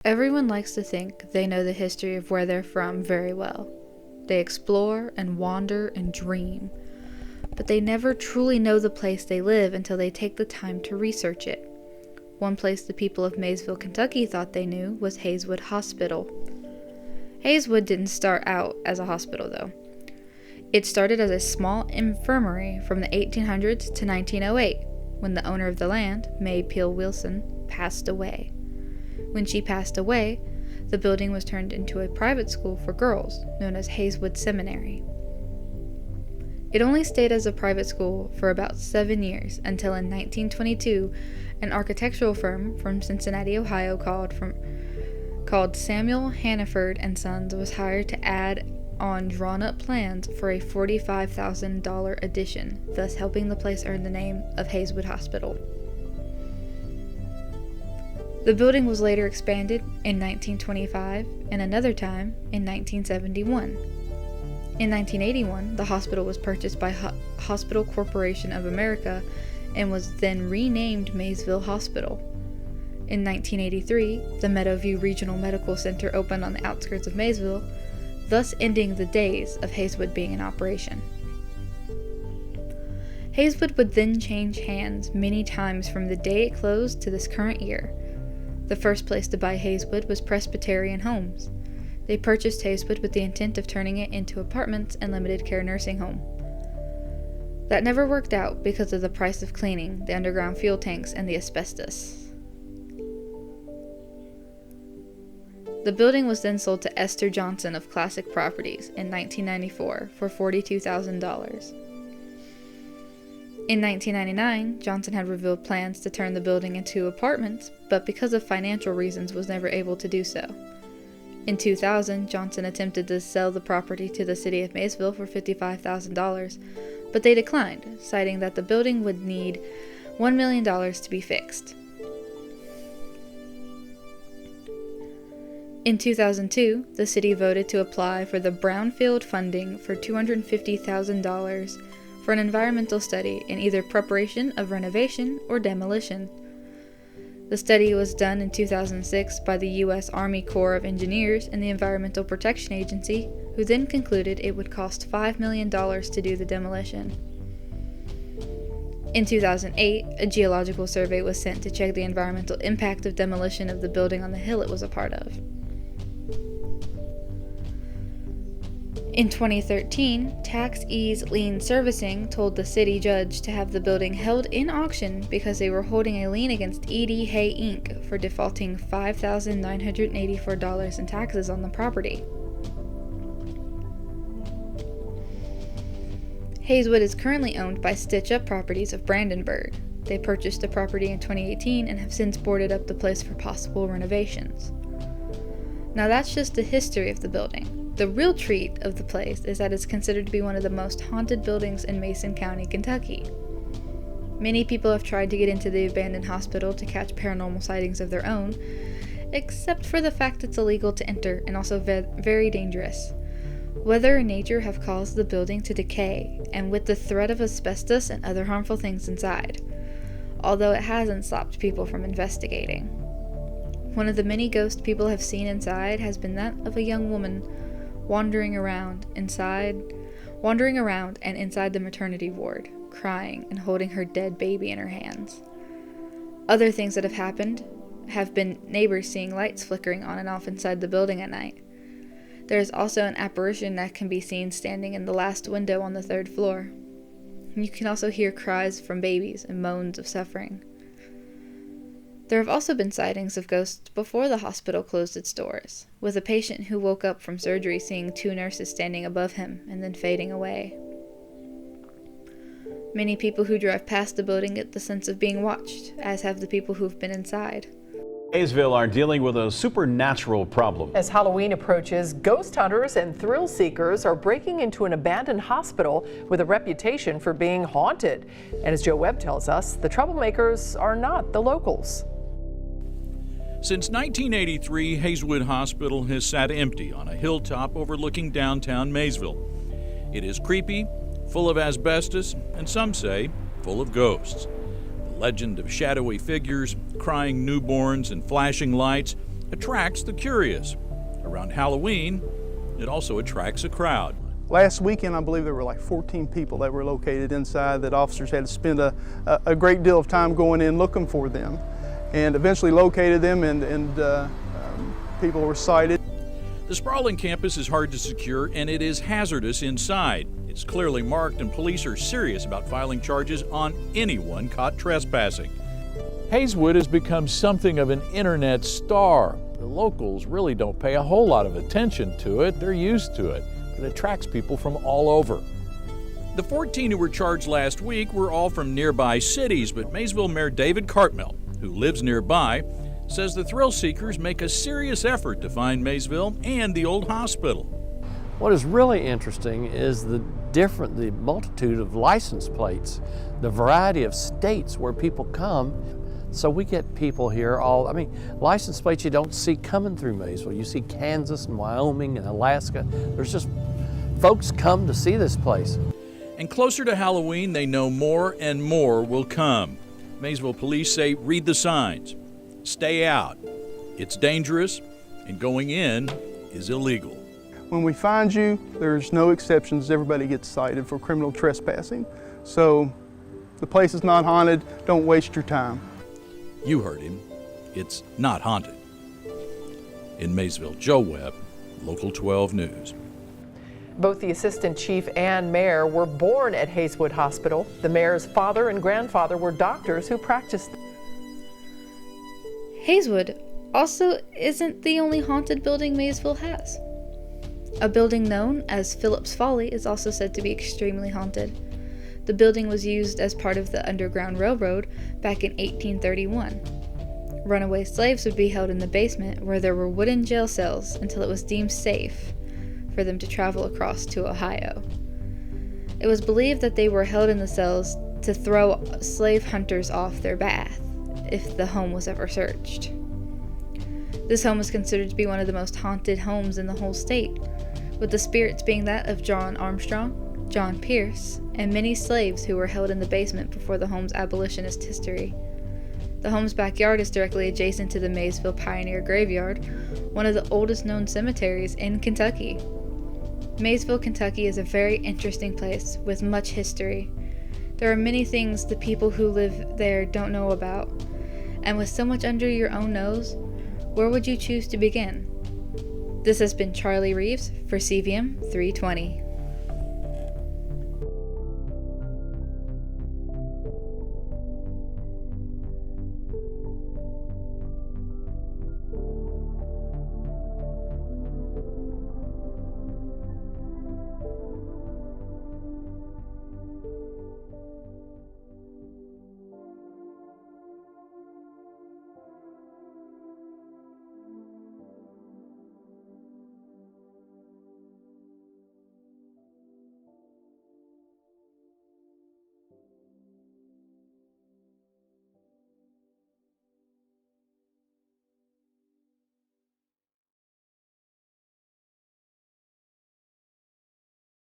Everyone likes to think they know the history of where they're from very well. They explore and wander and dream, but they never truly know the place they live until they take the time to research it. One place the people of Maysville, Kentucky thought they knew was Hayswood Hospital. Hayswood didn't start out as a hospital, though. It started as a small infirmary from the 1800s to 1908, when the owner of the land, May Peel Wilson, passed away. When she passed away, the building was turned into a private school for girls, known as Hayswood Seminary. It only stayed as a private school for about 7 years, until in 1922, an architectural firm from Cincinnati, Ohio called Samuel Hannaford and Sons was hired to add on drawn-up plans for a $45,000 addition, thus helping the place earn the name of Hayswood Hospital. The building was later expanded in 1925 and another time in 1971. In 1981, the hospital was purchased by Hospital Corporation of America and was then renamed Maysville Hospital. In 1983, the Meadowview Regional Medical Center opened on the outskirts of Maysville, thus ending the days of Hayswood being in operation. Hayswood would then change hands many times from the day it closed to this current year. The first place to buy Hayswood was Presbyterian Homes. They purchased Hayswood with the intent of turning it into apartments and limited care nursing home. That never worked out because of the price of cleaning, the underground fuel tanks, and the asbestos. The building was then sold to Esther Johnson of Classic Properties in 1994 for $42,000. In 1999, Johnson had revealed plans to turn the building into apartments, but because of financial reasons was never able to do so. In 2000, Johnson attempted to sell the property to the city of Maysville for $55,000, but they declined, citing that the building would need $1 million to be fixed. In 2002, the city voted to apply for the Brownfield funding for $250,000 for an environmental study in either preparation of renovation or demolition. The study was done in 2006 by the U.S. Army Corps of Engineers and the Environmental Protection Agency, who then concluded it would cost $5 million to do the demolition. In 2008, a geological survey was sent to check the environmental impact of demolition of the building on the hill it was a part of. In 2013, Tax Ease Lien Servicing told the city judge to have the building held in auction because they were holding a lien against E.D. Hay Inc. for defaulting $5,984 in taxes on the property. Hayswood is currently owned by Stitch Up Properties of Brandenburg. They purchased the property in 2018 and have since boarded up the place for possible renovations. Now that's just the history of the building. The real treat of the place is that it's considered to be one of the most haunted buildings in Mason County, Kentucky. Many people have tried to get into the abandoned hospital to catch paranormal sightings of their own, except for the fact it's illegal to enter and also very dangerous. Weather and nature have caused the building to decay, and with the threat of asbestos and other harmful things inside, although it hasn't stopped people from investigating. One of the many ghosts people have seen inside has been that of a young woman wandering around and inside the maternity ward, crying and holding her dead baby in her hands. Other things that have happened have been neighbors seeing lights flickering on and off inside the building at night. There is also an apparition that can be seen standing in the last window on the 3rd floor. You can also hear cries from babies and moans of suffering. There have also been sightings of ghosts before the hospital closed its doors, with a patient who woke up from surgery seeing 2 nurses standing above him and then fading away. Many people who drive past the building get the sense of being watched, as have the people who've been inside. Maysville are dealing with a supernatural problem. As Halloween approaches, ghost hunters and thrill seekers are breaking into an abandoned hospital with a reputation for being haunted. And as Joe Webb tells us, the troublemakers are not the locals. Since 1983, Hayswood Hospital has sat empty on a hilltop overlooking downtown Maysville. It is creepy, full of asbestos, and some say full of ghosts. The legend of shadowy figures, crying newborns, and flashing lights attracts the curious. Around Halloween, it also attracts a crowd. Last weekend, I believe there were like 14 people that were located inside that officers had to spend a great deal of time going in looking for them, and eventually located them, and people were cited. The sprawling campus is hard to secure, and it is hazardous inside. It's clearly marked, and police are serious about filing charges on anyone caught trespassing. Hayswood has become something of an internet star. The locals really don't pay a whole lot of attention to it. They're used to it. It attracts people from all over. The 14 who were charged last week were all from nearby cities, but Maysville Mayor David Cartmel, who lives nearby, says the thrill seekers make a serious effort to find Maysville and the old hospital. What is really interesting is the multitude of license plates, the variety of states where people come. So we get people here license plates you don't see coming through Maysville. You see Kansas and Wyoming and Alaska. There's just folks come to see this place. And closer to Halloween, they know more and more will come. Maysville police say, read the signs, stay out. It's dangerous, and going in is illegal. When we find you, there's no exceptions. Everybody gets cited for criminal trespassing. So the place is not haunted. Don't waste your time. You heard him. It's not haunted. In Maysville, Joe Webb, Local 12 News. Both the assistant chief and mayor were born at Hayswood Hospital. The mayor's father and grandfather were doctors who practiced. Hayswood also isn't the only haunted building Maysville has. A building known as Phillips Folly is also said to be extremely haunted. The building was used as part of the Underground Railroad back in 1831. Runaway slaves would be held in the basement where there were wooden jail cells until it was deemed safe for them to travel across to Ohio. It was believed that they were held in the cells to throw slave hunters off their path if the home was ever searched. This home is considered to be one of the most haunted homes in the whole state, with the spirits being that of John Armstrong, John Pierce, and many slaves who were held in the basement before the home's abolitionist history. The home's backyard is directly adjacent to the Maysville Pioneer Graveyard, one of the oldest known cemeteries in Kentucky. Maysville, Kentucky is a very interesting place with much history. There are many things the people who live there don't know about, and with so much under your own nose, where would you choose to begin? This has been Charlie Reeves for CVM 320.